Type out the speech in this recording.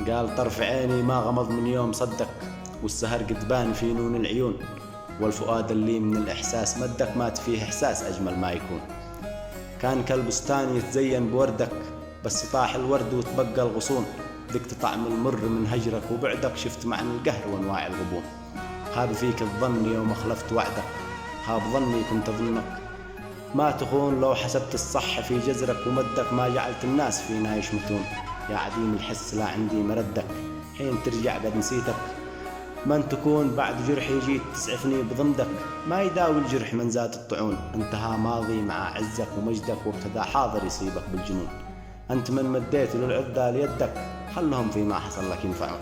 قال طرف عيني ما غمض من يوم صدق، والسهر قدبان في نون العيون، والفؤاد اللي من الإحساس مدك مات فيه إحساس أجمل ما يكون. كان كالبستان يتزين بوردك، بس طاح الورد وتبقى الغصون، ذقت طعم المر من هجرك وبعدك، شفت معنى القهر وانواع الغبون. خاب فيك الظن يوم خلفت وعدك، خاب ظني كنت أظنك ما تخون، لو حسبت الصح في جزرك ومدك، ما جعلت الناس فينا يشمتون. يا عديم الحس لا عندي مردك، حين ترجع قد نسيتك. من تكون بعد جرحي جيت تسعفني بضندك، ما يداوي الجرح من ذات الطعون. انتهى ماضي مع عزك ومجدك، وابتدى حاضر يصيبك بالجنون. انت من مديت للعدى ليدك، خلهم فيما حصل لك ينفعون.